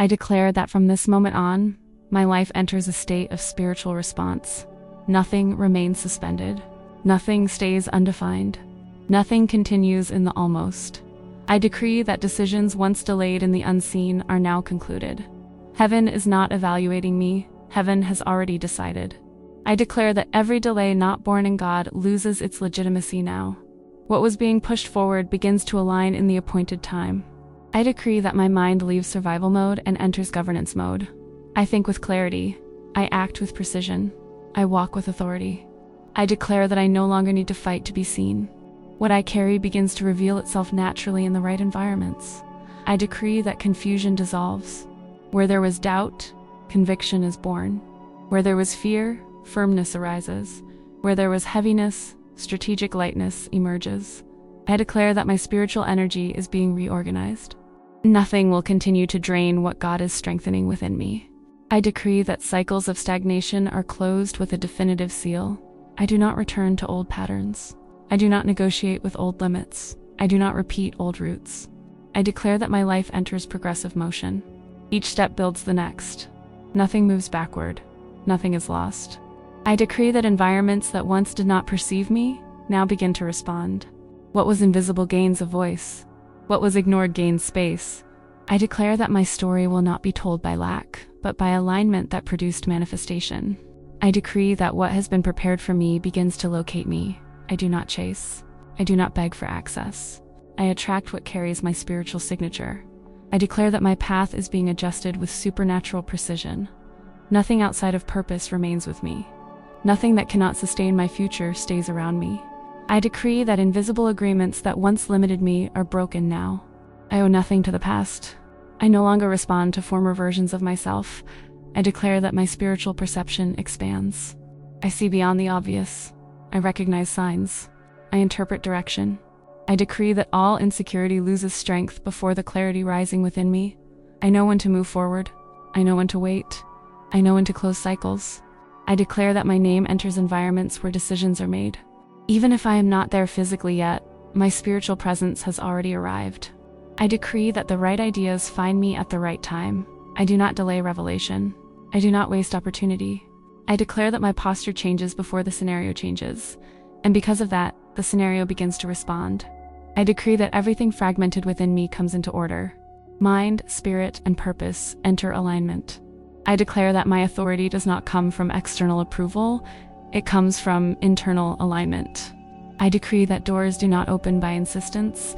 I declare that from this moment on, my life enters a state of spiritual response. Nothing remains suspended. Nothing stays undefined. Nothing continues in the almost. I decree that decisions once delayed in the unseen are now concluded. Heaven is not evaluating me. Heaven has already decided. I declare that every delay not born in God loses its legitimacy now. What was being pushed forward begins to align in the appointed time. I decree that my mind leaves survival mode and enters governance mode. I think with clarity. I act with precision. I walk with authority. I declare that I no longer need to fight to be seen. What I carry begins to reveal itself naturally in the right environments. I decree that confusion dissolves. Where there was doubt, conviction is born. Where there was fear, firmness arises. Where there was heaviness, strategic lightness emerges. I declare that my spiritual energy is being reorganized. Nothing will continue to drain what God is strengthening within me. I decree that cycles of stagnation are closed with a definitive seal. I do not return to old patterns. I do not negotiate with old limits. I do not repeat old roots. I declare that my life enters progressive motion. Each step builds the next. Nothing moves backward. Nothing is lost. I decree that environments that once did not perceive me now begin to respond. What was invisible gains a voice. What was ignored gains space. I declare that my story will not be told by lack, but by alignment that produced manifestation. I decree that what has been prepared for me begins to locate me. I do not chase. I do not beg for access. I attract what carries my spiritual signature. I declare that my path is being adjusted with supernatural precision. Nothing outside of purpose remains with me. Nothing that cannot sustain my future stays around me. I decree that invisible agreements that once limited me are broken now. I owe nothing to the past. I no longer respond to former versions of myself. I declare that my spiritual perception expands. I see beyond the obvious. I recognize signs. I interpret direction. I decree that all insecurity loses strength before the clarity rising within me. I know when to move forward. I know when to wait. I know when to close cycles. I declare that my name enters environments where decisions are made. Even if I am not there physically yet, my spiritual presence has already arrived. I decree that the right ideas find me at the right time. I do not delay revelation. I do not waste opportunity. I declare that my posture changes before the scenario changes, and because of that, the scenario begins to respond. I decree that everything fragmented within me comes into order. Mind, spirit, and purpose enter alignment. I declare that my authority does not come from external approval, it comes from internal alignment. I decree that doors do not open by insistence,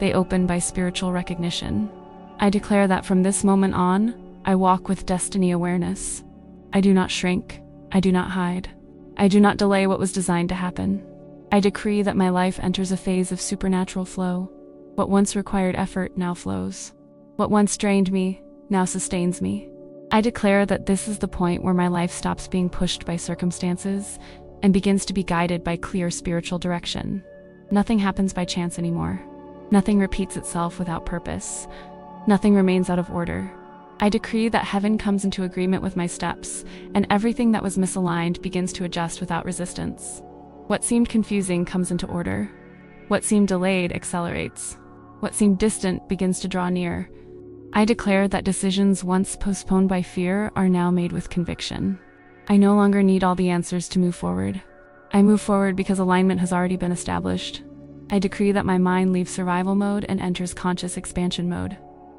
they open by spiritual recognition. I declare that from this moment on, I walk with destiny awareness. I do not shrink. I do not hide. I do not delay what was designed to happen. I decree that my life enters a phase of supernatural flow. What once required effort now flows. What once drained me now sustains me. I declare that this is the point where my life stops being pushed by circumstances and begins to be guided by clear spiritual direction. Nothing happens by chance anymore. Nothing repeats itself without purpose. Nothing remains out of order. I decree that heaven comes into agreement with my steps, and everything that was misaligned begins to adjust without resistance. What seemed confusing comes into order. What seemed delayed accelerates. What seemed distant begins to draw near. I declare that decisions once postponed by fear are now made with conviction. I no longer need all the answers to move forward. I move forward because alignment has already been established. I decree that my mind leaves survival mode and enters conscious expansion mode.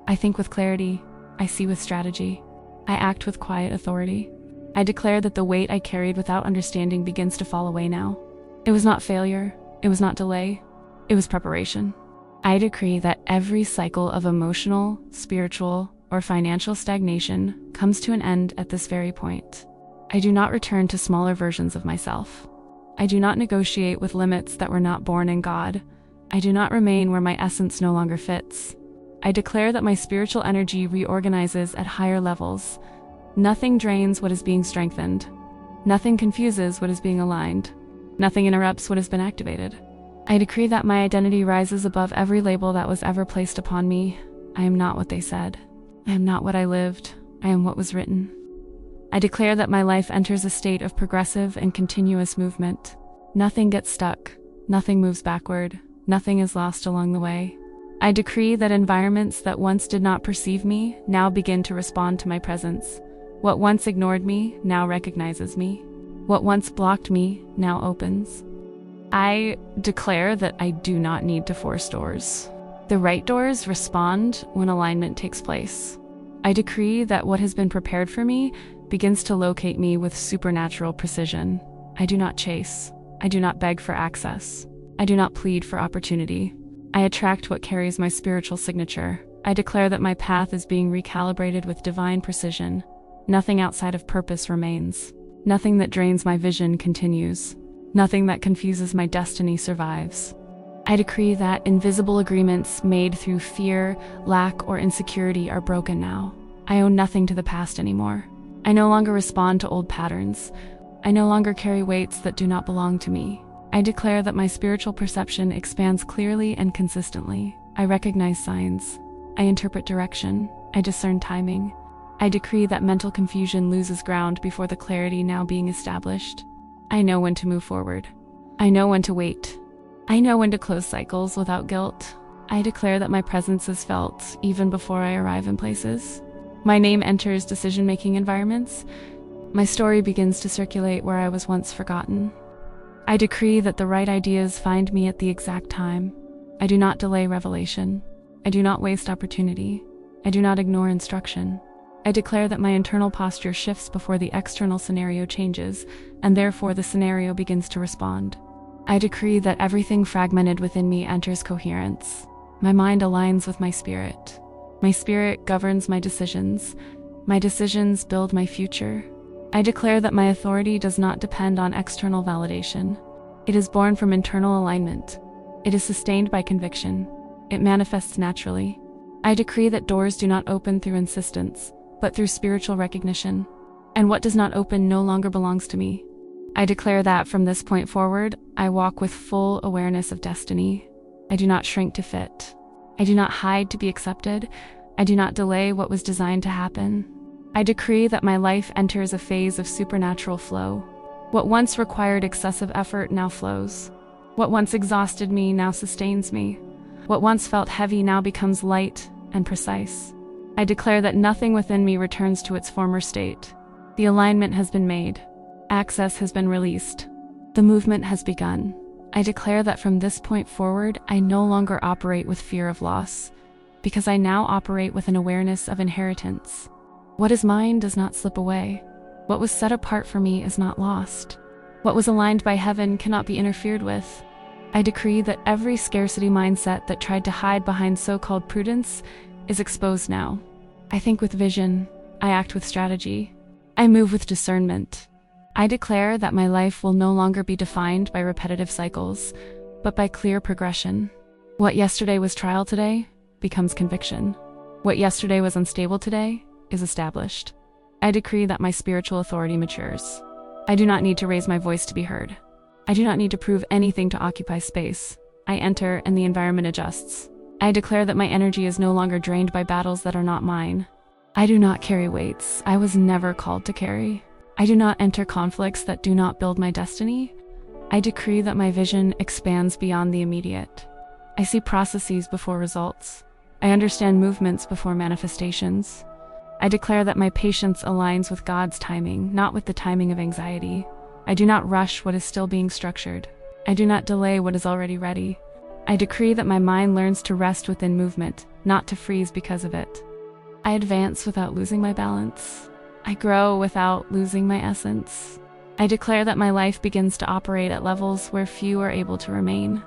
I think with clarity. I see with strategy. I act with quiet authority. I declare that the weight I carried without understanding begins to fall away now. It was not failure. It was not delay. It was preparation. I decree that every cycle of emotional, spiritual, or financial stagnation comes to an end at this very point. I do not return to smaller versions of myself. I do not negotiate with limits that were not born in God. I do not remain where my essence no longer fits. I declare that my spiritual energy reorganizes at higher levels. Nothing drains what is being strengthened. Nothing confuses what is being aligned. Nothing interrupts what has been activated. I decree that my identity rises above every label that was ever placed upon me. I am not what they said. I am not what I lived. I am what was written. I declare that my life enters a state of progressive and continuous movement. Nothing gets stuck. Nothing moves backward. Nothing is lost along the way. I decree that environments that once did not perceive me now begin to respond to my presence. What once ignored me now recognizes me. What once blocked me now opens. I declare that I do not need to force doors. The right doors respond when alignment takes place. I decree that what has been prepared for me begins to locate me with supernatural precision. I do not chase. I do not beg for access. I do not plead for opportunity. I attract what carries my spiritual signature. I declare that my path is being recalibrated with divine precision. Nothing outside of purpose remains. Nothing that drains my vision continues. Nothing that confuses my destiny survives. I decree that invisible agreements made through fear, lack, or insecurity are broken now. I owe nothing to the past anymore. I no longer respond to old patterns. I no longer carry weights that do not belong to me. I declare that my spiritual perception expands clearly and consistently. I recognize signs. I interpret direction. I discern timing. I decree that mental confusion loses ground before the clarity now being established. I know when to move forward. I know when to wait. I know when to close cycles without guilt. I declare that my presence is felt even before I arrive in places. My name enters decision-making environments. My story begins to circulate where I was once forgotten. I decree that the right ideas find me at the exact time. I do not delay revelation. I do not waste opportunity. I do not ignore instruction. I declare that my internal posture shifts before the external scenario changes, and therefore the scenario begins to respond. I decree that everything fragmented within me enters coherence. My mind aligns with my spirit. My spirit governs my decisions. My decisions build my future. I declare that my authority does not depend on external validation. It is born from internal alignment. It is sustained by conviction. It manifests naturally. I decree that doors do not open through insistence, but through spiritual recognition. And what does not open no longer belongs to me. I declare that from this point forward, I walk with full awareness of destiny. I do not shrink to fit. I do not hide to be accepted. I do not delay what was designed to happen. I decree that my life enters a phase of supernatural flow. What once required excessive effort now flows. What once exhausted me now sustains me. What once felt heavy now becomes light and precise. I declare that nothing within me returns to its former state. The alignment has been made. Access has been released. The movement has begun. I declare that from this point forward, I no longer operate with fear of loss, because I now operate with an awareness of inheritance. What is mine does not slip away. What was set apart for me is not lost. What was aligned by heaven cannot be interfered with. I decree that every scarcity mindset that tried to hide behind so-called prudence is exposed now. I think with vision. I act with strategy. I move with discernment. I declare that my life will no longer be defined by repetitive cycles, but by clear progression. What yesterday was trial today becomes conviction. What yesterday was unstable today is established. I decree that my spiritual authority matures. I do not need to raise my voice to be heard. I do not need to prove anything to occupy space. I enter and the environment adjusts. I declare that my energy is no longer drained by battles that are not mine. I do not carry weights I was never called to carry. I do not enter conflicts that do not build my destiny. I decree that my vision expands beyond the immediate. I see processes before results. I understand movements before manifestations. I declare that my patience aligns with God's timing, not with the timing of anxiety. I do not rush what is still being structured. I do not delay what is already ready. I decree that my mind learns to rest within movement, not to freeze because of it. I advance without losing my balance. I grow without losing my essence. I declare that my life begins to operate at levels where few are able to remain,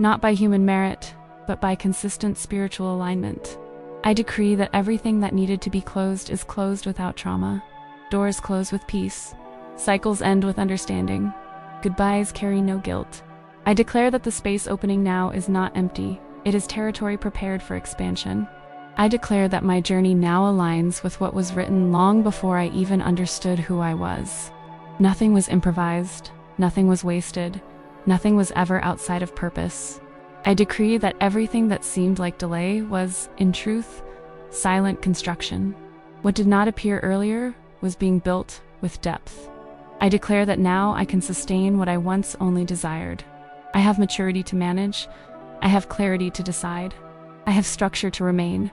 not by human merit, but by consistent spiritual alignment. I decree that everything that needed to be closed is closed without trauma. Doors close with peace. Cycles end with understanding. Goodbyes carry no guilt. I declare that the space opening now is not empty. It is territory prepared for expansion. I declare that my journey now aligns with what was written long before I even understood who I was. Nothing was improvised. Nothing was wasted. Nothing was ever outside of purpose. I decree that everything that seemed like delay was, in truth, silent construction. What did not appear earlier was being built with depth. I declare that now I can sustain what I once only desired. I have maturity to manage. I have clarity to decide. I have structure to remain.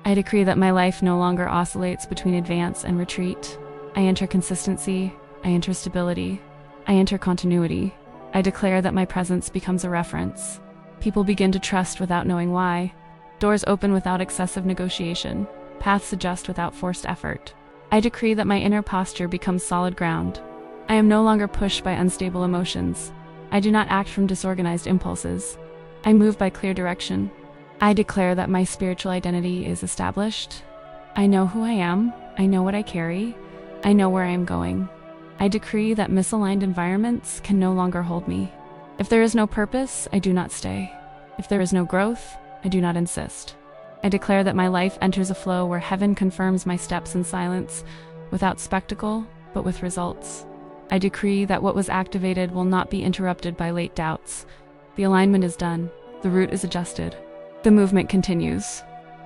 I decree that my life no longer oscillates between advance and retreat. I enter consistency. I enter stability. I enter continuity. I declare that my presence becomes a reference. People begin to trust without knowing why. Doors open without excessive negotiation. Paths adjust without forced effort. I decree that my inner posture becomes solid ground. I am no longer pushed by unstable emotions. I do not act from disorganized impulses. I move by clear direction. I declare that my spiritual identity is established. I know who I am. I know what I carry. I know where I am going. I decree that misaligned environments can no longer hold me. If there is no purpose, I do not stay. If there is no growth, I do not insist. I declare that my life enters a flow where heaven confirms my steps in silence, without spectacle, but with results. I decree that what was activated will not be interrupted by late doubts. The alignment is done. The route is adjusted. The movement continues.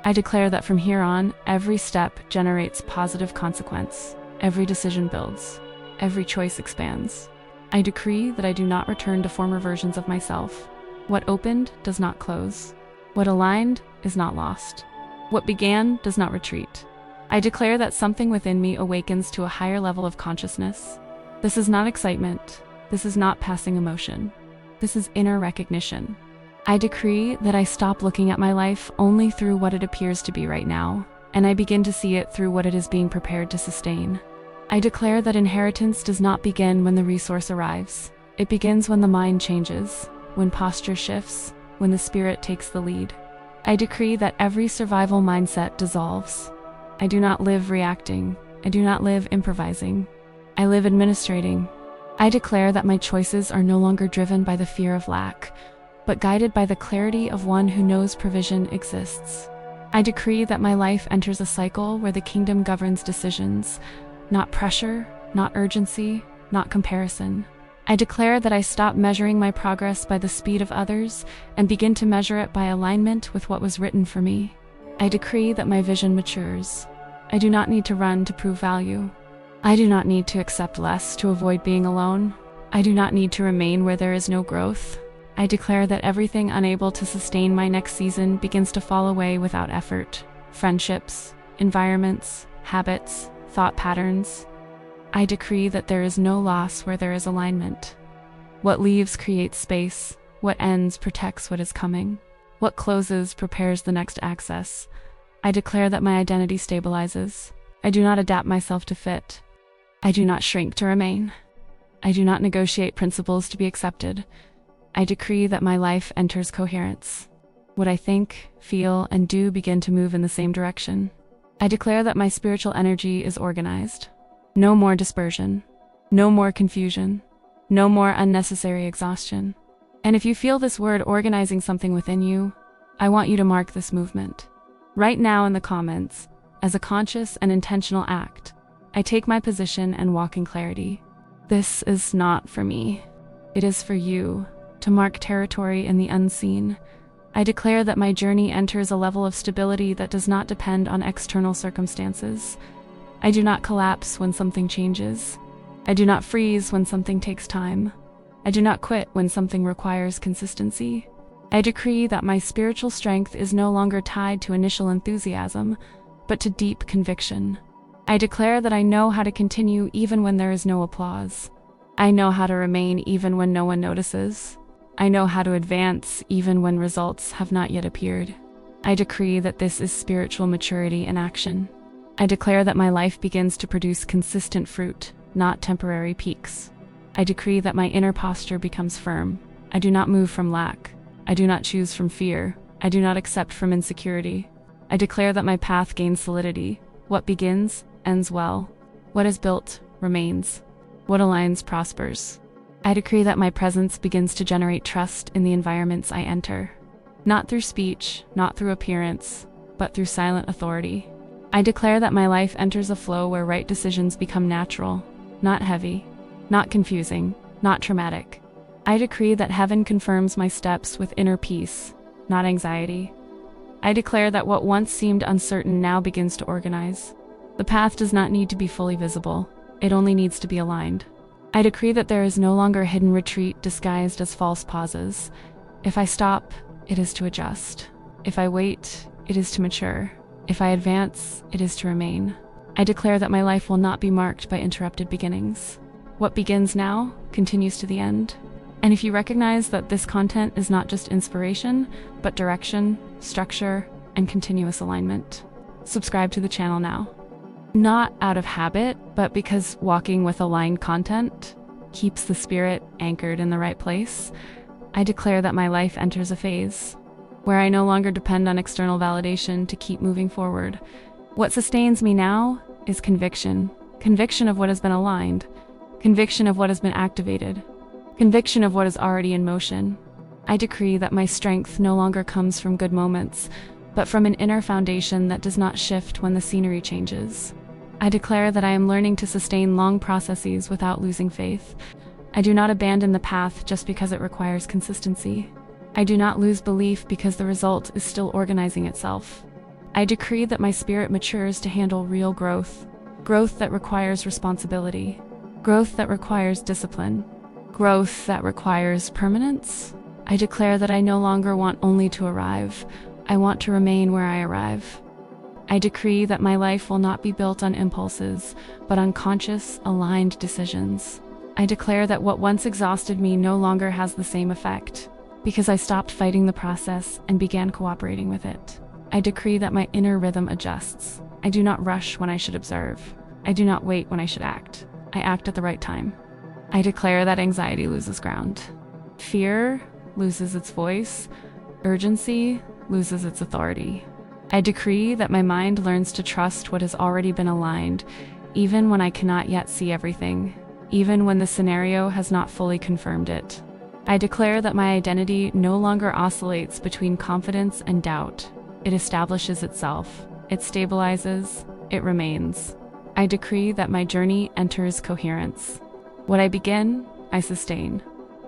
I declare that from here on, every step generates positive consequence. Every decision builds. Every choice expands. I decree that I do not return to former versions of myself. What opened does not close. What aligned is not lost. What began does not retreat. I declare that something within me awakens to a higher level of consciousness. This is not excitement. This is not passing emotion. This is inner recognition. I decree that I stop looking at my life only through what it appears to be right now, and I begin to see it through what it is being prepared to sustain. I declare that inheritance does not begin when the resource arrives. It begins when the mind changes, when posture shifts, when the spirit takes the lead. I decree that every survival mindset dissolves. I do not live reacting. I do not live improvising. I live administrating. I declare that my choices are no longer driven by the fear of lack, but guided by the clarity of one who knows provision exists. I decree that my life enters a cycle where the kingdom governs decisions, not pressure, not urgency, not comparison. I declare that I stop measuring my progress by the speed of others and begin to measure it by alignment with what was written for me. I decree that my vision matures. I do not need to run to prove value. I do not need to accept less to avoid being alone. I do not need to remain where there is no growth. I declare that everything unable to sustain my next season begins to fall away without effort. Friendships, environments, habits, thought patterns. I decree that there is no loss where there is alignment. What leaves creates space. What ends protects what is coming. What closes prepares the next access. I declare that my identity stabilizes. I do not adapt myself to fit. I do not shrink to remain. I do not negotiate principles to be accepted. I decree that my life enters coherence. What I think, feel, and do begin to move in the same direction. I declare that my spiritual energy is organized. No more dispersion. No more confusion. No more unnecessary exhaustion. And if you feel this word organizing something within you, I want you to mark this movement. Right now in the comments, as a conscious and intentional act, I take my position and walk in clarity. This is not for me. It is for you, to mark territory in the unseen. I declare that my journey enters a level of stability that does not depend on external circumstances. I do not collapse when something changes. I do not freeze when something takes time. I do not quit when something requires consistency. I decree that my spiritual strength is no longer tied to initial enthusiasm, but to deep conviction. I declare that I know how to continue even when there is no applause. I know how to remain even when no one notices. I know how to advance even when results have not yet appeared. I decree that this is spiritual maturity in action. I declare that my life begins to produce consistent fruit, not temporary peaks. I decree that my inner posture becomes firm. I do not move from lack. I do not choose from fear. I do not accept from insecurity. I declare that my path gains solidity. What begins, ends well. What is built, remains. What aligns, prospers. I decree that my presence begins to generate trust in the environments I enter. Not through speech, not through appearance, but through silent authority. I declare that my life enters a flow where right decisions become natural, not heavy, not confusing, not traumatic. I decree that heaven confirms my steps with inner peace, not anxiety. I declare that what once seemed uncertain now begins to organize. The path does not need to be fully visible. It only needs to be aligned. I decree that there is no longer hidden retreat disguised as false pauses. If I stop, it is to adjust. If I wait, it is to mature. If I advance, it is to remain. I declare that my life will not be marked by interrupted beginnings. What begins now continues to the end. And if you recognize that this content is not just inspiration, but direction, structure, and continuous alignment, subscribe to the channel now. Not out of habit, but because walking with aligned content keeps the spirit anchored in the right place, I declare that my life enters a phase where I no longer depend on external validation to keep moving forward. What sustains me now is conviction. Conviction of what has been aligned. Conviction of what has been activated. Conviction of what is already in motion. I decree that my strength no longer comes from good moments, but from an inner foundation that does not shift when the scenery changes. I declare that I am learning to sustain long processes without losing faith. I do not abandon the path just because it requires consistency. I do not lose belief because the result is still organizing itself. I decree that my spirit matures to handle real growth. Growth that requires responsibility. Growth that requires discipline. Growth that requires permanence. I declare that I no longer want only to arrive. I want to remain where I arrive. I decree that my life will not be built on impulses, but on conscious, aligned decisions. I declare that what once exhausted me no longer has the same effect, because I stopped fighting the process and began cooperating with it. I decree that my inner rhythm adjusts. I do not rush when I should observe. I do not wait when I should act. I act at the right time. I declare that anxiety loses ground. Fear loses its voice. Urgency loses its authority. I decree that my mind learns to trust what has already been aligned, even when I cannot yet see everything, even when the scenario has not fully confirmed it. I declare that my identity no longer oscillates between confidence and doubt. It establishes itself. It stabilizes. It remains. I decree that my journey enters coherence. What I begin, I sustain.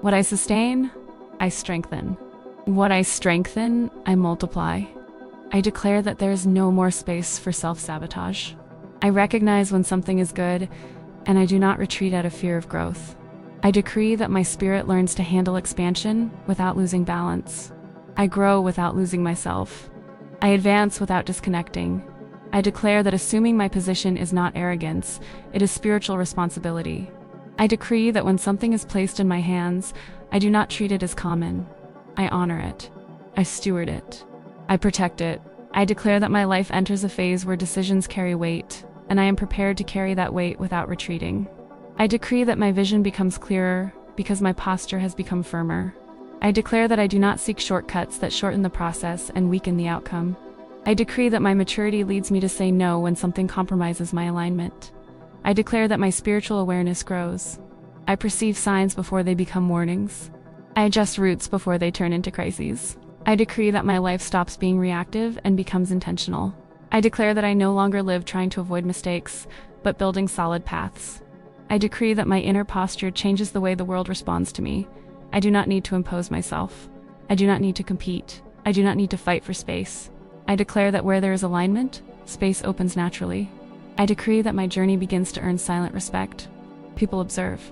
What I sustain, I strengthen. What I strengthen, I multiply. I declare that there is no more space for self-sabotage. I recognize when something is good, and I do not retreat out of fear of growth. I decree that my spirit learns to handle expansion without losing balance. I grow without losing myself. I advance without disconnecting. I declare that assuming my position is not arrogance, it is spiritual responsibility. I decree that when something is placed in my hands, I do not treat it as common. I honor it. I steward it. I protect it. I declare that my life enters a phase where decisions carry weight, and I am prepared to carry that weight without retreating. I decree that my vision becomes clearer because my posture has become firmer. I declare that I do not seek shortcuts that shorten the process and weaken the outcome. I decree that my maturity leads me to say no when something compromises my alignment. I declare that my spiritual awareness grows. I perceive signs before they become warnings. I adjust routes before they turn into crises. I decree that my life stops being reactive and becomes intentional. I declare that I no longer live trying to avoid mistakes, but building solid paths. I decree that my inner posture changes the way the world responds to me. I do not need to impose myself. I do not need to compete. I do not need to fight for space. I declare that where there is alignment, space opens naturally. I decree that my journey begins to earn silent respect. People observe.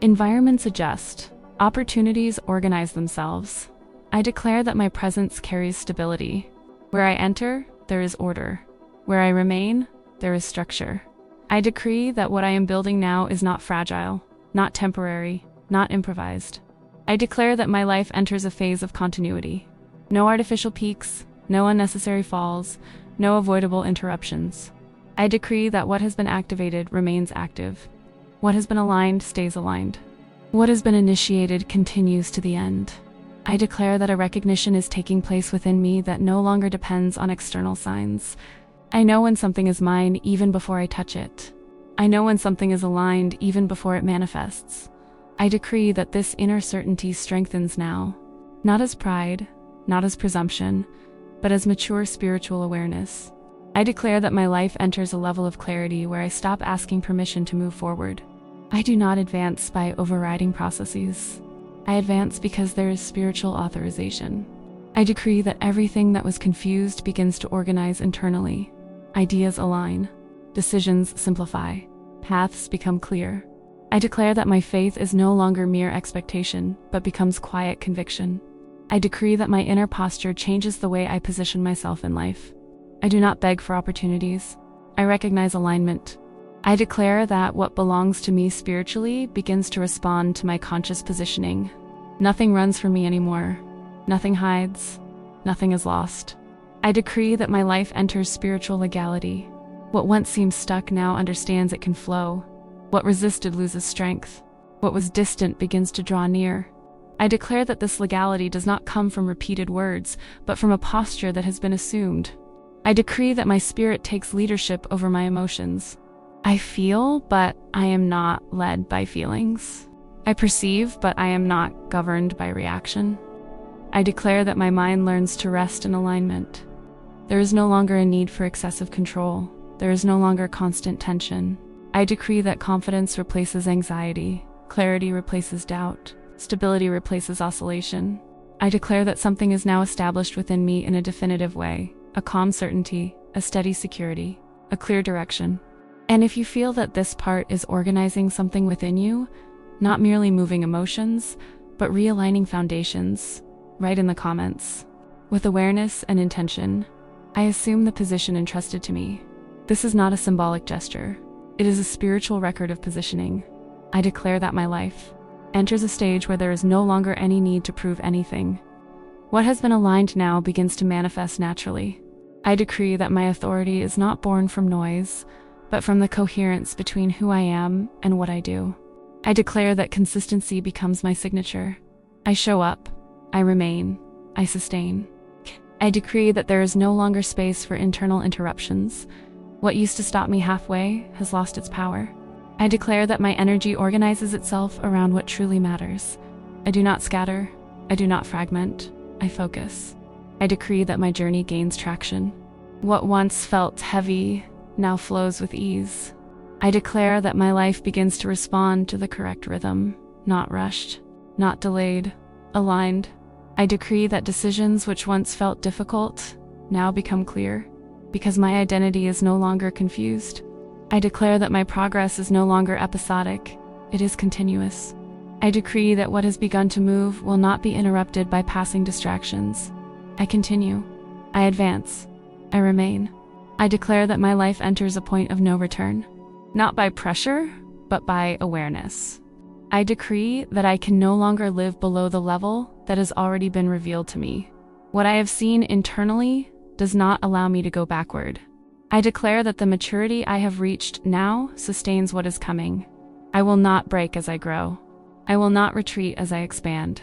Environments adjust. Opportunities organize themselves. I declare that my presence carries stability. Where I enter, there is order. Where I remain, there is structure. I decree that what I am building now is not fragile, not temporary, not improvised. I declare that my life enters a phase of continuity. No artificial peaks, no unnecessary falls, no avoidable interruptions. I decree that what has been activated remains active. What has been aligned stays aligned. What has been initiated continues to the end. I declare that a recognition is taking place within me that no longer depends on external signs. I know when something is mine even before I touch it. I know when something is aligned even before it manifests. I decree that this inner certainty strengthens now, not as pride, not as presumption, but as mature spiritual awareness. I declare that my life enters a level of clarity where I stop asking permission to move forward. I do not advance by overriding processes. I advance because there is spiritual authorization. I decree that everything that was confused begins to organize internally. Ideas align. Decisions simplify. Paths become clear. I declare that my faith is no longer mere expectation, but becomes quiet conviction. I decree that my inner posture changes the way I position myself in life. I do not beg for opportunities. I recognize alignment. I declare that what belongs to me spiritually begins to respond to my conscious positioning. Nothing runs from me anymore. Nothing hides. Nothing is lost. I decree that my life enters spiritual legality. What once seemed stuck now understands it can flow. What resisted loses strength. What was distant begins to draw near. I declare that this legality does not come from repeated words, but from a posture that has been assumed. I decree that my spirit takes leadership over my emotions. I feel, but I am not led by feelings. I perceive, but I am not governed by reaction. I declare that my mind learns to rest in alignment. There is no longer a need for excessive control. There is no longer constant tension. I decree that confidence replaces anxiety, clarity replaces doubt, stability replaces oscillation. I declare that something is now established within me in a definitive way, a calm certainty, a steady security, a clear direction. And if you feel that this part is organizing something within you, not merely moving emotions, but realigning foundations, write in the comments. With awareness and intention, I assume the position entrusted to me. This is not a symbolic gesture. It is a spiritual record of positioning. I declare that my life enters a stage where there is no longer any need to prove anything. What has been aligned now begins to manifest naturally. I decree that my authority is not born from noise, but from the coherence between who I am and what I do. I declare that consistency becomes my signature. I show up, I remain, I sustain. I decree that there is no longer space for internal interruptions. What used to stop me halfway has lost its power. I declare that my energy organizes itself around what truly matters. I do not scatter, I do not fragment, I focus. I decree that my journey gains traction. What once felt heavy now flows with ease. I declare that my life begins to respond to the correct rhythm, not rushed, not delayed, aligned. I decree that decisions which once felt difficult now become clear, because my identity is no longer confused. I declare that my progress is no longer episodic, it is continuous. I decree that what has begun to move will not be interrupted by passing distractions. I continue, I advance, I remain. I declare that my life enters a point of no return, not by pressure, but by awareness. I decree that I can no longer live below the level that has already been revealed to me. What I have seen internally does not allow me to go backward. I declare that the maturity I have reached now sustains what is coming. I will not break as I grow. I will not retreat as I expand.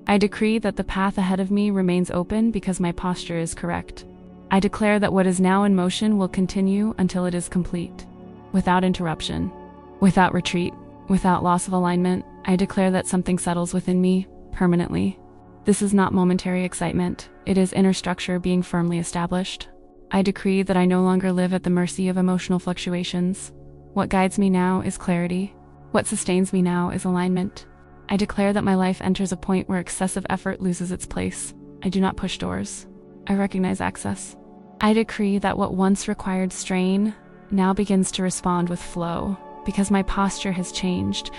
I decree that the path ahead of me remains open because my posture is correct. I declare that what is now in motion will continue until it is complete. Without interruption, without retreat, without loss of alignment, I declare that something settles within me permanently. This is not momentary excitement, it is inner structure being firmly established. I decree that I no longer live at the mercy of emotional fluctuations. What guides me now is clarity. What sustains me now is alignment. I declare that my life enters a point where excessive effort loses its place. I do not push doors. I recognize access. I decree that what once required strain now begins to respond with flow, because my posture has changed,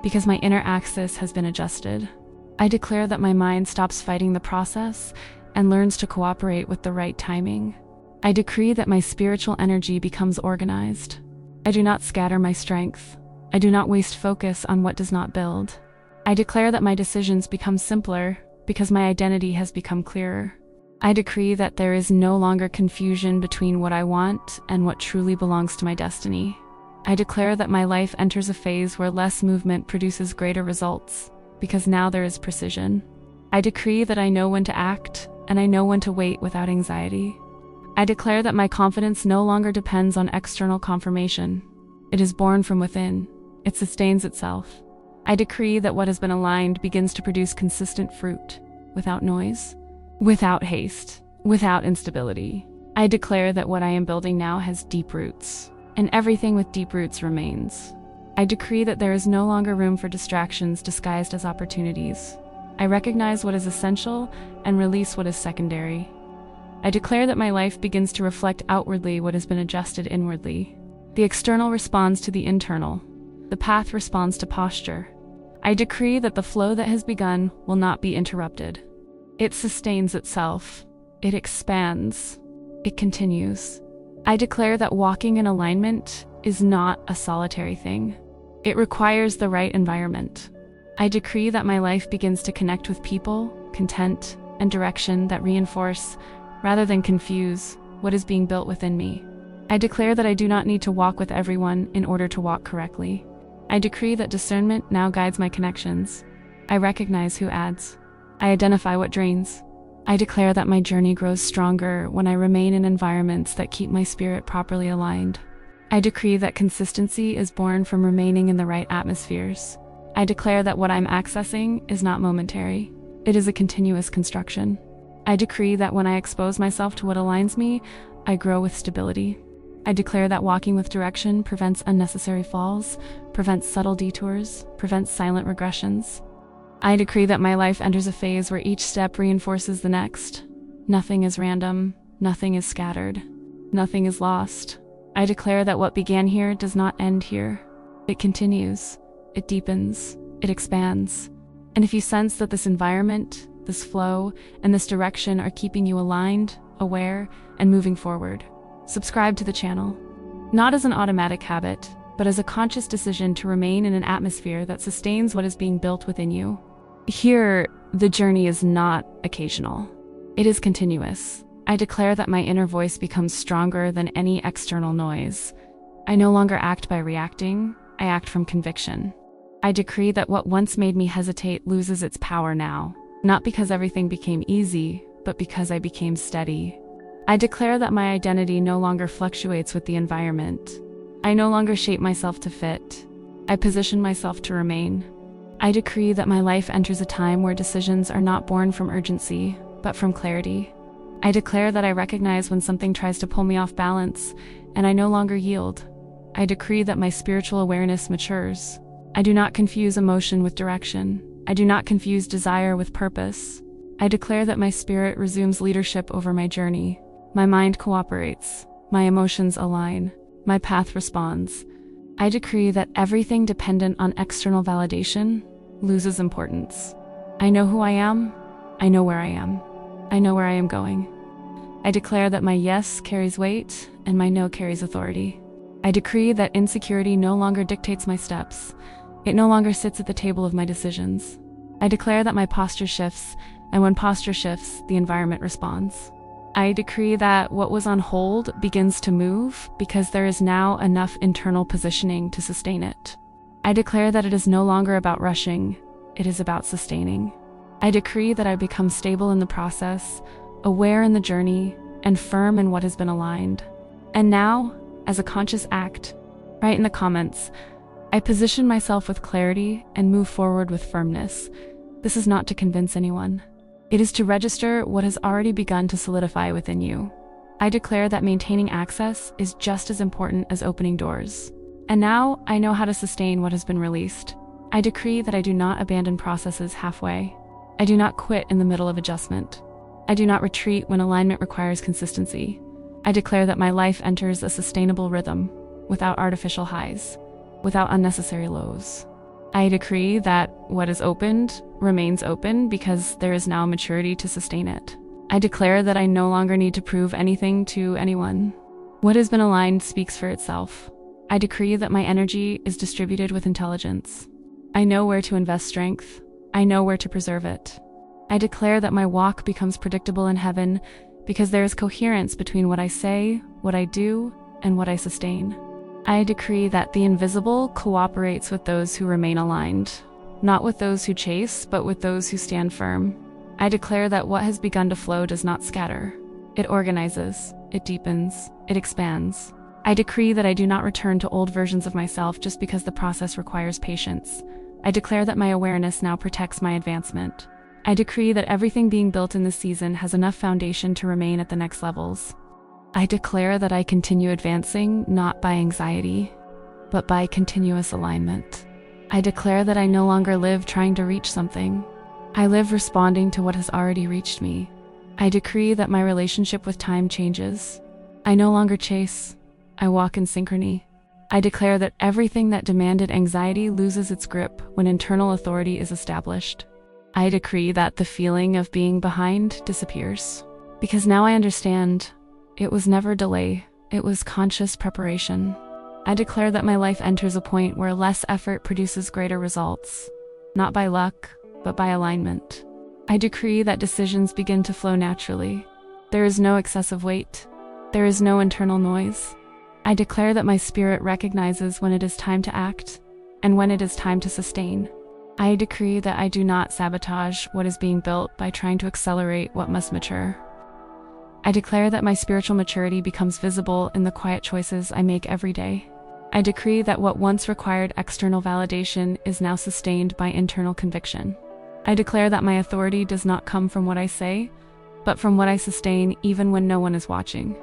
because my inner axis has been adjusted. I declare that my mind stops fighting the process and learns to cooperate with the right timing. I decree that my spiritual energy becomes organized. I do not scatter my strength. I do not waste focus on what does not build. I declare that my decisions become simpler because my identity has become clearer. I decree that there is no longer confusion between what I want and what truly belongs to my destiny. I declare that my life enters a phase where less movement produces greater results, because now there is precision. I decree that I know when to act, and I know when to wait without anxiety. I declare that my confidence no longer depends on external confirmation. It is born from within. It sustains itself. I decree that what has been aligned begins to produce consistent fruit, without noise, without haste, without instability. I declare that what I am building now has deep roots, and everything with deep roots remains. I decree that there is no longer room for distractions disguised as opportunities. I recognize what is essential and release what is secondary. I declare that my life begins to reflect outwardly what has been adjusted inwardly. The external responds to the internal. The path responds to posture. I decree that the flow that has begun will not be interrupted. It sustains itself. It expands. It continues. I declare that walking in alignment is not a solitary thing. It requires the right environment. I decree that my life begins to connect with people, content, and direction that reinforce, rather than confuse, what is being built within me. I declare that I do not need to walk with everyone in order to walk correctly. I decree that discernment now guides my connections. I recognize who adds. I identify what drains. I declare that my journey grows stronger when I remain in environments that keep my spirit properly aligned. I decree that consistency is born from remaining in the right atmospheres. I declare that what I'm accessing is not momentary. It is a continuous construction. I decree that when I expose myself to what aligns me, I grow with stability. I declare that walking with direction prevents unnecessary falls, prevents subtle detours, prevents silent regressions. I decree that my life enters a phase where each step reinforces the next. Nothing is random, nothing is scattered, nothing is lost. I declare that what began here does not end here. It continues, it deepens, it expands. And if you sense that this environment, this flow, and this direction are keeping you aligned, aware, and moving forward, subscribe to the channel. Not as an automatic habit, but as a conscious decision to remain in an atmosphere that sustains what is being built within you. Here, the journey is not occasional. It is continuous. I declare that my inner voice becomes stronger than any external noise. I no longer act by reacting, I act from conviction. I decree that what once made me hesitate loses its power now, not because everything became easy, but because I became steady. I declare that my identity no longer fluctuates with the environment. I no longer shape myself to fit. I position myself to remain. I decree that my life enters a time where decisions are not born from urgency, but from clarity. I declare that I recognize when something tries to pull me off balance, and I no longer yield. I decree that my spiritual awareness matures. I do not confuse emotion with direction. I do not confuse desire with purpose. I declare that my spirit resumes leadership over my journey. My mind cooperates. My emotions align. My path responds. I decree that everything dependent on external validation loses importance. I know who I am. I know where I am. I know where I am going. I declare that my yes carries weight and my no carries authority. I decree that insecurity no longer dictates my steps. It no longer sits at the table of my decisions. I declare that my posture shifts, and when posture shifts, the environment responds. I decree that what was on hold begins to move because there is now enough internal positioning to sustain it. I declare that it is no longer about rushing, it is about sustaining. I decree that I become stable in the process, aware in the journey, and firm in what has been aligned. And now, as a conscious act, write in the comments, I position myself with clarity and move forward with firmness. This is not to convince anyone. It is to register what has already begun to solidify within you. I declare that maintaining access is just as important as opening doors. And now I know how to sustain what has been released. I decree that I do not abandon processes halfway. I do not quit in the middle of adjustment. I do not retreat when alignment requires consistency. I declare that my life enters a sustainable rhythm, without artificial highs, without unnecessary lows. I decree that what is opened remains open because there is now maturity to sustain it. I declare that I no longer need to prove anything to anyone. What has been aligned speaks for itself. I decree that my energy is distributed with intelligence. I know where to invest strength. I know where to preserve it. I declare that my walk becomes predictable in heaven because there is coherence between what I say, what I do, and what I sustain. I decree that the invisible cooperates with those who remain aligned, not with those who chase, but with those who stand firm. I declare that what has begun to flow does not scatter. It organizes, it deepens, it expands. I decree that I do not return to old versions of myself just because the process requires patience. I declare that my awareness now protects my advancement. I decree that everything being built in this season has enough foundation to remain at the next levels. I declare that I continue advancing not by anxiety, but by continuous alignment. I declare that I no longer live trying to reach something. I live responding to what has already reached me. I decree that my relationship with time changes. I no longer chase. I walk in synchrony. I declare that everything that demanded anxiety loses its grip when internal authority is established. I decree that the feeling of being behind disappears. Because now I understand it was never delay, it was conscious preparation. I declare that my life enters a point where less effort produces greater results, not by luck, but by alignment. I decree that decisions begin to flow naturally. There is no excessive weight. There is no internal noise. I declare that my spirit recognizes when it is time to act and when it is time to sustain. I decree that I do not sabotage what is being built by trying to accelerate what must mature. I declare that my spiritual maturity becomes visible in the quiet choices I make every day. I decree that what once required external validation is now sustained by internal conviction. I declare that my authority does not come from what I say, but from what I sustain even when no one is watching.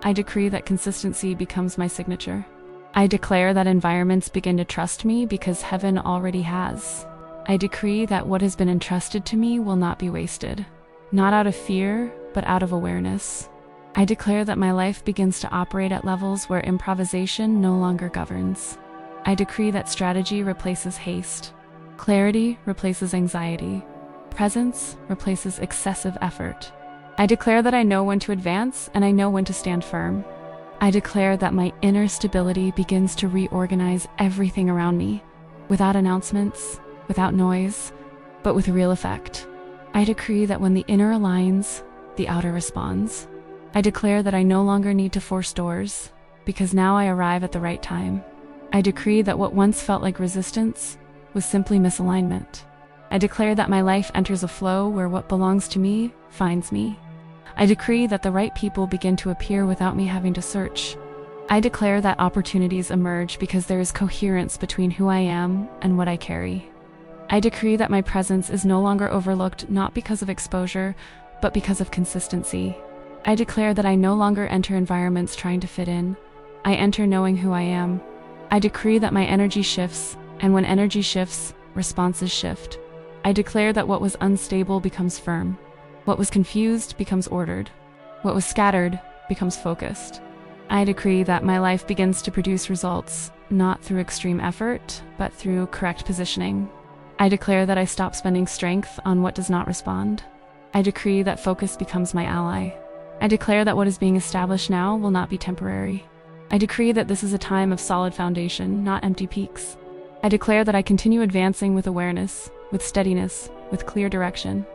I decree that consistency becomes my signature. I declare that environments begin to trust me because heaven already has. I decree that what has been entrusted to me will not be wasted, not out of fear, but out of awareness. I declare that my life begins to operate at levels where improvisation no longer governs. I decree that strategy replaces haste. Clarity replaces anxiety. Presence replaces excessive effort. I declare that I know when to advance and I know when to stand firm. I declare that my inner stability begins to reorganize everything around me, without announcements, without noise, but with real effect. I decree that when the inner aligns, the outer responds. I declare that I no longer need to force doors, because now I arrive at the right time. I decree that what once felt like resistance was simply misalignment. I declare that my life enters a flow where what belongs to me finds me. I decree that the right people begin to appear without me having to search. I declare that opportunities emerge because there is coherence between who I am and what I carry. I decree that my presence is no longer overlooked not because of exposure, but because of consistency. I declare that I no longer enter environments trying to fit in. I enter knowing who I am. I decree that my energy shifts, and when energy shifts, responses shift. I declare that what was unstable becomes firm. What was confused becomes ordered. What was scattered becomes focused. I decree that my life begins to produce results, not through extreme effort, but through correct positioning. I declare that I stop spending strength on what does not respond. I decree that focus becomes my ally. I declare that what is being established now will not be temporary. I decree that this is a time of solid foundation, not empty peaks. I declare that I continue advancing with awareness, with steadiness, with clear direction.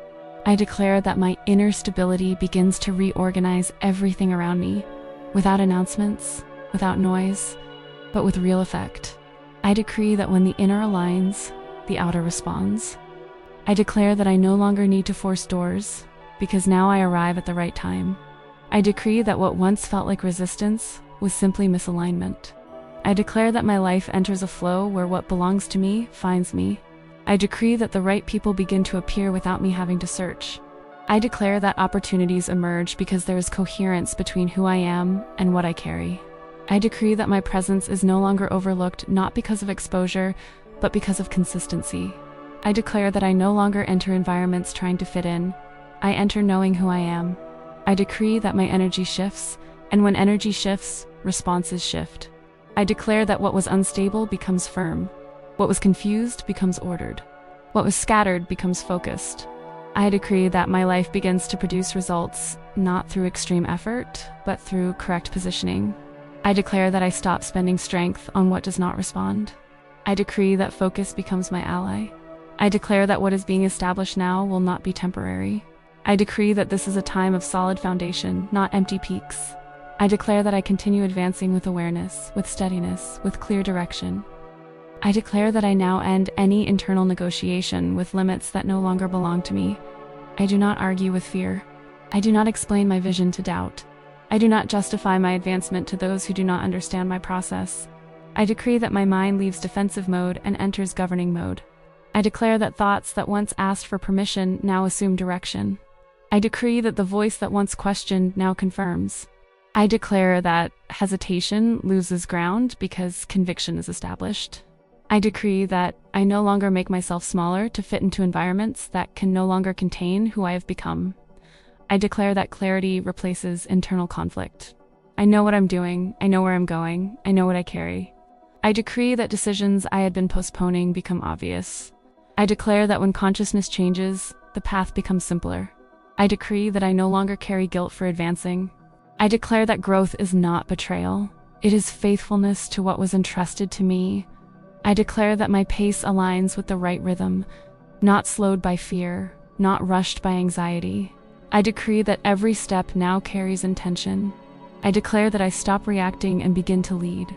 I declare that my inner stability begins to reorganize everything around me, without announcements, without noise, but with real effect. I decree that when the inner aligns, the outer responds. I declare that I no longer need to force doors, because now I arrive at the right time. I decree that what once felt like resistance was simply misalignment. I declare that my life enters a flow where what belongs to me finds me. I decree that the right people begin to appear without me having to search. I declare that opportunities emerge because there is coherence between who I am and what I carry. I decree that my presence is no longer overlooked not because of exposure, but because of consistency. I declare that I no longer enter environments trying to fit in. I enter knowing who I am. I decree that my energy shifts, and when energy shifts, responses shift. I declare that what was unstable becomes firm. What was confused becomes ordered. What was scattered becomes focused. I decree that my life begins to produce results, not through extreme effort, but through correct positioning. I declare that I stop spending strength on what does not respond. I decree that focus becomes my ally. I declare that what is being established now will not be temporary. I decree that this is a time of solid foundation, not empty peaks. I declare that I continue advancing with awareness, with steadiness, with clear direction. I declare that I now end any internal negotiation with limits that no longer belong to me. I do not argue with fear. I do not explain my vision to doubt. I do not justify my advancement to those who do not understand my process. I decree that my mind leaves defensive mode and enters governing mode. I declare that thoughts that once asked for permission now assume direction. I decree that the voice that once questioned now confirms. I declare that hesitation loses ground because conviction is established. I decree that I no longer make myself smaller to fit into environments that can no longer contain who I have become. I declare that clarity replaces internal conflict. I know what I'm doing, I know where I'm going, I know what I carry. I decree that decisions I had been postponing become obvious. I declare that when consciousness changes, the path becomes simpler. I decree that I no longer carry guilt for advancing. I declare that growth is not betrayal. It is faithfulness to what was entrusted to me. I declare that my pace aligns with the right rhythm, not slowed by fear, not rushed by anxiety. I decree that every step now carries intention. I declare that I stop reacting and begin to lead.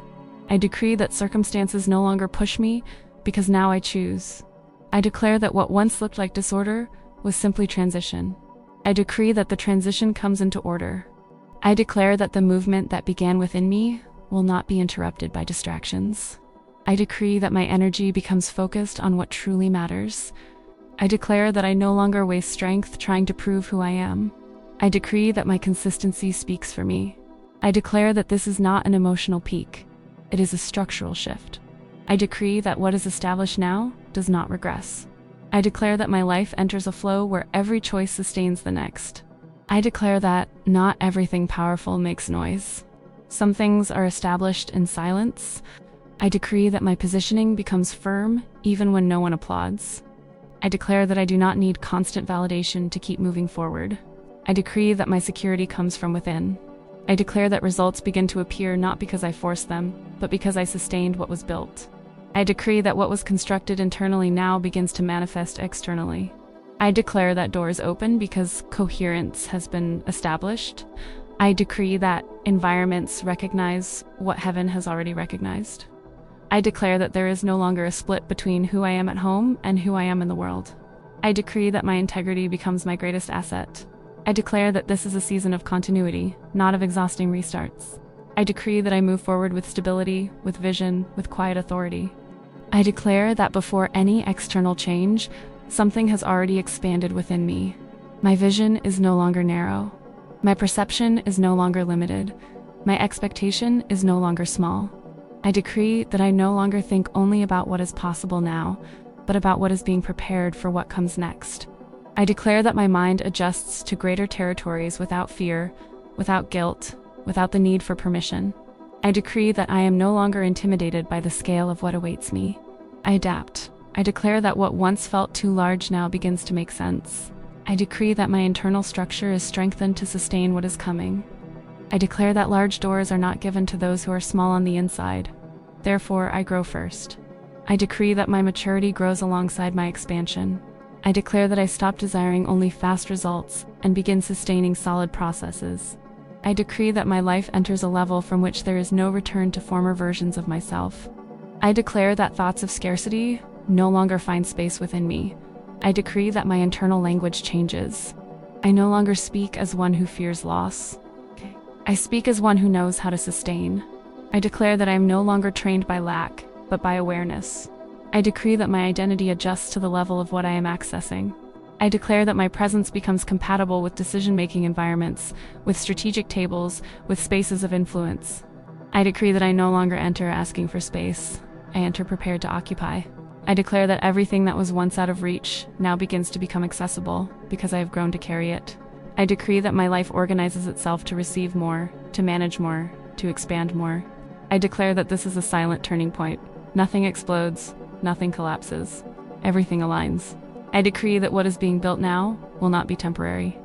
I decree that circumstances no longer push me because now I choose. I declare that what once looked like disorder was simply transition. I decree that the transition comes into order. I declare that the movement that began within me will not be interrupted by distractions. I decree that my energy becomes focused on what truly matters. I declare that I no longer waste strength trying to prove who I am. I decree that my consistency speaks for me. I declare that this is not an emotional peak. It is a structural shift. I decree that what is established now does not regress. I declare that my life enters a flow where every choice sustains the next. I declare that not everything powerful makes noise. Some things are established in silence. I decree that my positioning becomes firm even when no one applauds. I declare that I do not need constant validation to keep moving forward. I decree that my security comes from within. I declare that results begin to appear not because I forced them, but because I sustained what was built. I decree that what was constructed internally now begins to manifest externally. I declare that doors open because coherence has been established. I decree that environments recognize what heaven has already recognized. I declare that there is no longer a split between who I am at home and who I am in the world. I decree that my integrity becomes my greatest asset. I declare that this is a season of continuity, not of exhausting restarts. I decree that I move forward with stability, with vision, with quiet authority. I declare that before any external change, something has already expanded within me. My vision is no longer narrow. My perception is no longer limited. My expectation is no longer small. I decree that I no longer think only about what is possible now, but about what is being prepared for what comes next. I declare that my mind adjusts to greater territories without fear, without guilt, without the need for permission. I decree that I am no longer intimidated by the scale of what awaits me. I adapt. I declare that what once felt too large now begins to make sense. I decree that my internal structure is strengthened to sustain what is coming. I declare that large doors are not given to those who are small on the inside. Therefore, I grow first. I decree that my maturity grows alongside my expansion. I declare that I stop desiring only fast results and begin sustaining solid processes. I decree that my life enters a level from which there is no return to former versions of myself. I declare that thoughts of scarcity no longer find space within me. I decree that my internal language changes. I no longer speak as one who fears loss. I speak as one who knows how to sustain. I declare that I am no longer trained by lack, but by awareness. I decree that my identity adjusts to the level of what I am accessing. I declare that my presence becomes compatible with decision-making environments, with strategic tables, with spaces of influence. I decree that I no longer enter asking for space. I enter prepared to occupy. I declare that everything that was once out of reach now begins to become accessible because I have grown to carry it. I decree that my life organizes itself to receive more, to manage more, to expand more. I declare that this is a silent turning point. Nothing explodes, nothing collapses. Everything aligns. I decree that what is being built now will not be temporary.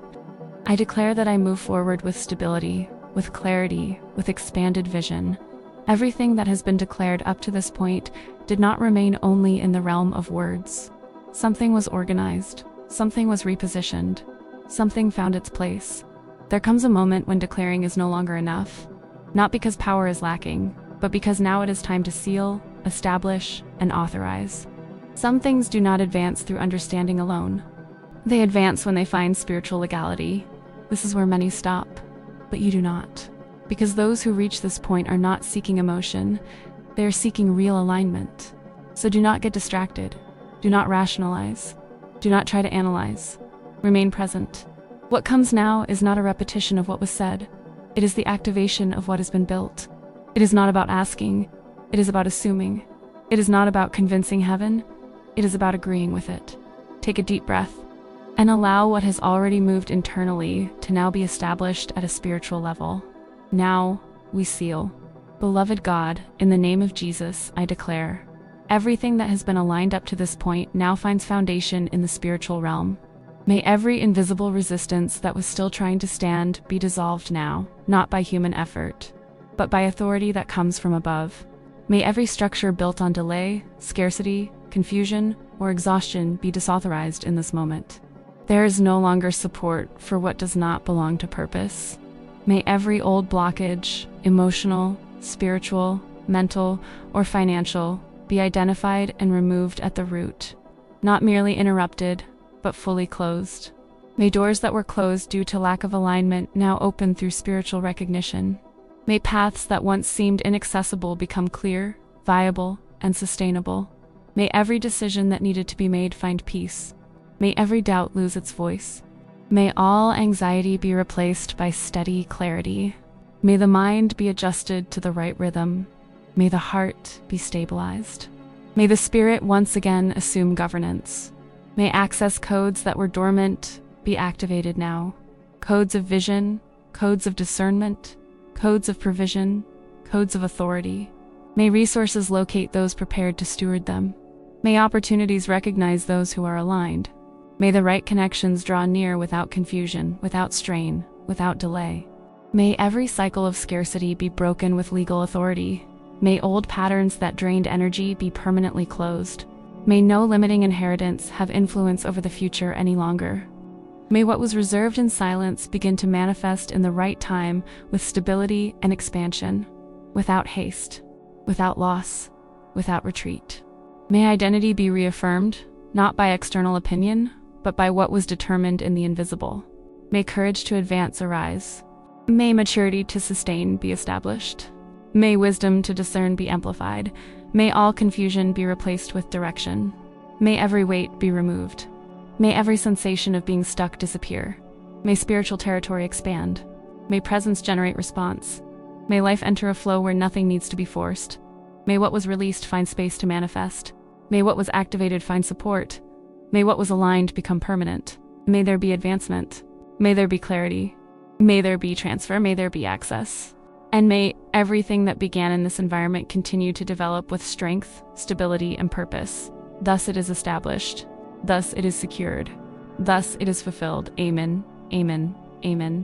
I declare that I move forward with stability, with clarity, with expanded vision. Everything that has been declared up to this point did not remain only in the realm of words. Something was organized, something was repositioned, something found its place. There comes a moment when declaring is no longer enough, not because power is lacking, but because now it is time to seal, establish, and authorize. Some things do not advance through understanding alone. They advance when they find spiritual legality. This is where many stop, but you do not. Because those who reach this point are not seeking emotion, they are seeking real alignment. So do not get distracted. Do not rationalize. Do not try to analyze. Remain present. What comes now is not a repetition of what was said. It is the activation of what has been built. It is not about asking. It is about assuming. It is not about convincing heaven. It is about agreeing with it. Take a deep breath and allow what has already moved internally to now be established at a spiritual level. Now we seal. Beloved God, in the name of Jesus, I declare, Everything that has been aligned up to this point now finds foundation in the spiritual realm. May every invisible resistance that was still trying to stand be dissolved now, not by human effort, but by authority that comes from above. May every structure built on delay, scarcity, confusion, or exhaustion be disauthorized in this moment. There is no longer support for what does not belong to purpose. May every old blockage, emotional, spiritual, mental, or financial, be identified and removed at the root, not merely interrupted, but fully closed. May doors that were closed due to lack of alignment now open through spiritual recognition. May paths that once seemed inaccessible become clear, viable, and sustainable. May every decision that needed to be made find peace. May every doubt lose its voice. May all anxiety be replaced by steady clarity. May the mind be adjusted to the right rhythm. May the heart be stabilized. May the spirit once again assume governance. May access codes that were dormant be activated now. Codes of vision, codes of discernment, codes of provision, codes of authority. May resources locate those prepared to steward them. May opportunities recognize those who are aligned. May the right connections draw near without confusion, without strain, without delay. May every cycle of scarcity be broken with legal authority. May old patterns that drained energy be permanently closed. May no limiting inheritance have influence over the future any longer. May what was reserved in silence begin to manifest in the right time with stability and expansion, without haste, without loss, without retreat. May identity be reaffirmed, not by external opinion, but by what was determined in the invisible. May courage to advance arise. May maturity to sustain be established. May wisdom to discern be amplified. May all confusion be replaced with direction. May every weight be removed. May every sensation of being stuck disappear. May spiritual territory expand. May presence generate response. May life enter a flow where nothing needs to be forced. May what was released find space to manifest. May what was activated find support. May what was aligned become permanent. May there be advancement. May there be clarity. May there be transfer. May there be access. And may everything that began in this environment continue to develop with strength, stability, and purpose. Thus it is established. Thus it is secured. Thus it is fulfilled. Amen. Amen. Amen.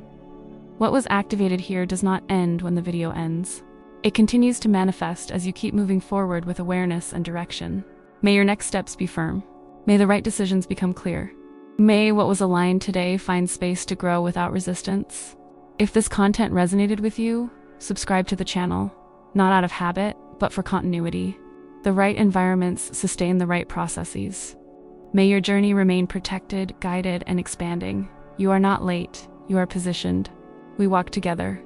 What was activated here does not end when the video ends. It continues to manifest as you keep moving forward with awareness and direction. May your next steps be firm. May the right decisions become clear. May what was aligned today find space to grow without resistance. If this content resonated with you, subscribe to the channel, not out of habit, but for continuity. The right environments sustain the right processes. May your journey remain protected, guided, and expanding. You are not late, you are positioned. We walk together.